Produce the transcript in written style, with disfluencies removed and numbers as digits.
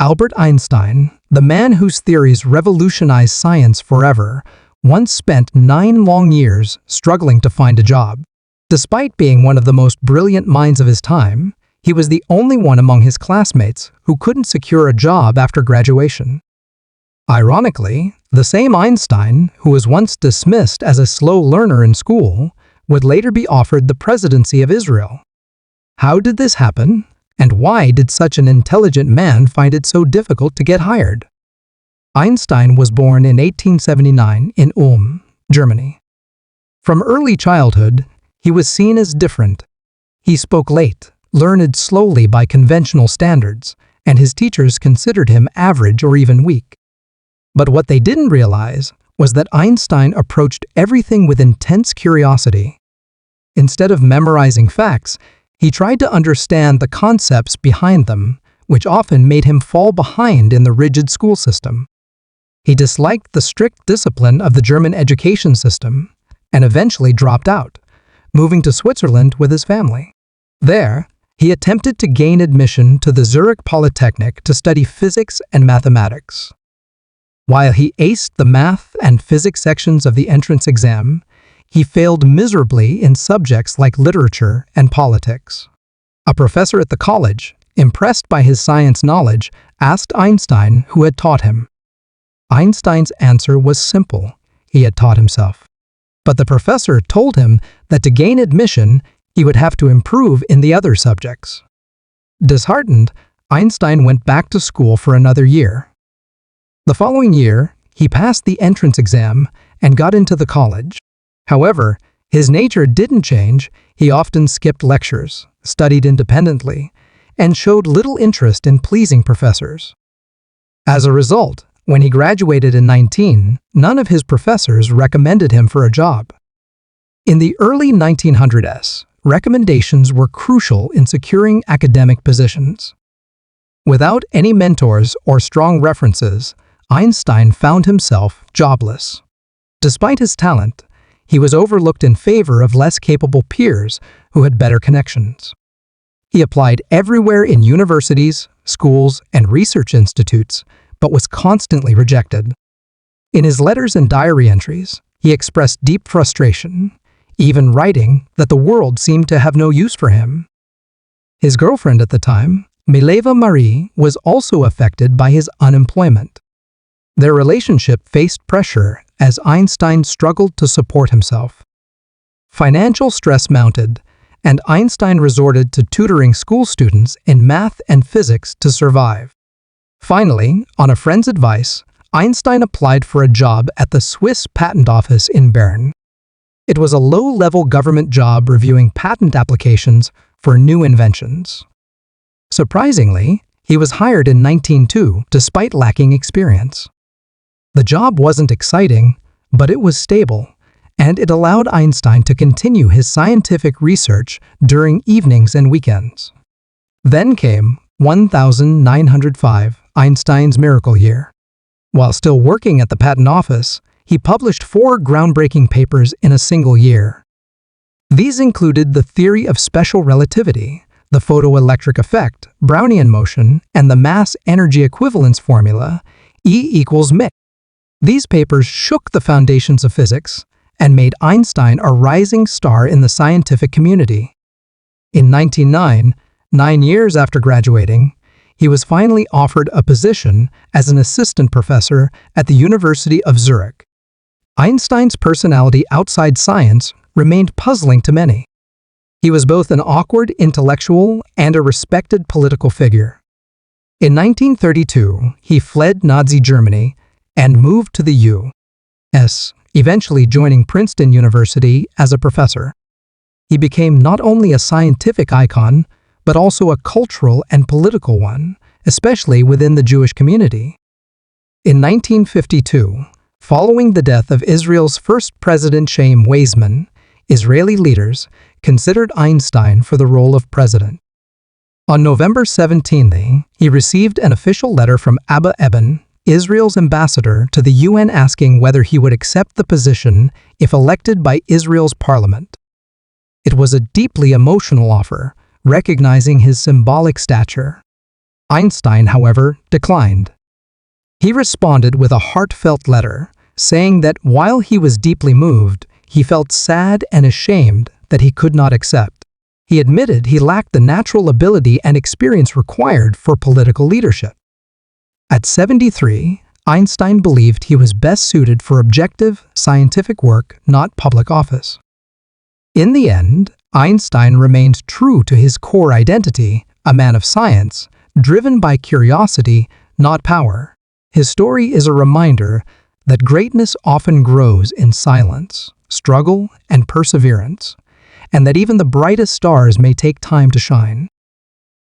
Albert Einstein, the man whose theories revolutionized science forever, once spent 9 long years struggling to find a job. Despite being one of the most brilliant minds of his time, he was the only one among his classmates who couldn't secure a job after graduation. Ironically, the same Einstein, who was once dismissed as a slow learner in school, would later be offered the presidency of Israel. How did this happen? And why did such an intelligent man find it so difficult to get hired? Einstein was born in 1879 in Ulm, Germany. From early childhood, he was seen as different. He spoke late, learned slowly by conventional standards, and his teachers considered him average or even weak. But what they didn't realize was that Einstein approached everything with intense curiosity. Instead of memorizing facts, he tried to understand the concepts behind them, which often made him fall behind in the rigid school system. He disliked the strict discipline of the German education system and eventually dropped out, moving to Switzerland with his family. There, he attempted to gain admission to the Zurich Polytechnic to study physics and mathematics. While he aced the math and physics sections of the entrance exam, he failed miserably in subjects like literature and politics. A professor at the college, impressed by his science knowledge, asked Einstein who had taught him. Einstein's answer was simple: he had taught himself. But the professor told him that to gain admission, he would have to improve in the other subjects. Disheartened, Einstein went back to school for another year. The following year, he passed the entrance exam and got into the college. However, his nature didn't change. He often skipped lectures, studied independently, and showed little interest in pleasing professors. As a result, when he graduated in 19, none of his professors recommended him for a job. In the early 1900s, recommendations were crucial in securing academic positions. Without any mentors or strong references, Einstein found himself jobless. Despite his talent, he was overlooked in favor of less capable peers who had better connections. He applied everywhere in universities, schools, and research institutes, but was constantly rejected. In his letters and diary entries, he expressed deep frustration, even writing that the world seemed to have no use for him. His girlfriend at the time, Mileva Marie, was also affected by his unemployment. Their relationship faced pressure as Einstein struggled to support himself. Financial stress mounted, and Einstein resorted to tutoring school students in math and physics to survive. Finally, on a friend's advice, Einstein applied for a job at the Swiss Patent Office in Bern. It was a low-level government job reviewing patent applications for new inventions. Surprisingly, he was hired in 1902 despite lacking experience. The job wasn't exciting, but it was stable, and it allowed Einstein to continue his scientific research during evenings and weekends. Then came 1905, Einstein's miracle year. While still working at the patent office, he published 4 groundbreaking papers in a single year. These included the theory of special relativity, the photoelectric effect, Brownian motion, and the mass-energy equivalence formula, E=mc. These papers shook the foundations of physics and made Einstein a rising star in the scientific community. In 1909, 9 years after graduating, he was finally offered a position as an assistant professor at the University of Zurich. Einstein's personality outside science remained puzzling to many. He was both an awkward intellectual and a respected political figure. In 1932, he fled Nazi Germany and moved to the U.S., eventually joining Princeton University as a professor. He became not only a scientific icon, but also a cultural and political one, especially within the Jewish community. In 1952, following the death of Israel's first president Chaim Weizmann, Israeli leaders considered Einstein for the role of president. On November 17, he received an official letter from Abba Eban, Israel's ambassador to the UN, asking whether he would accept the position if elected by Israel's parliament. It was a deeply emotional offer, recognizing his symbolic stature. Einstein, however, declined. He responded with a heartfelt letter, saying that while he was deeply moved, he felt sad and ashamed that he could not accept. He admitted he lacked the natural ability and experience required for political leadership. At 73, Einstein believed he was best suited for objective, scientific work, not public office. In the end, Einstein remained true to his core identity, a man of science, driven by curiosity, not power. His story is a reminder that greatness often grows in silence, struggle, and perseverance, and that even the brightest stars may take time to shine.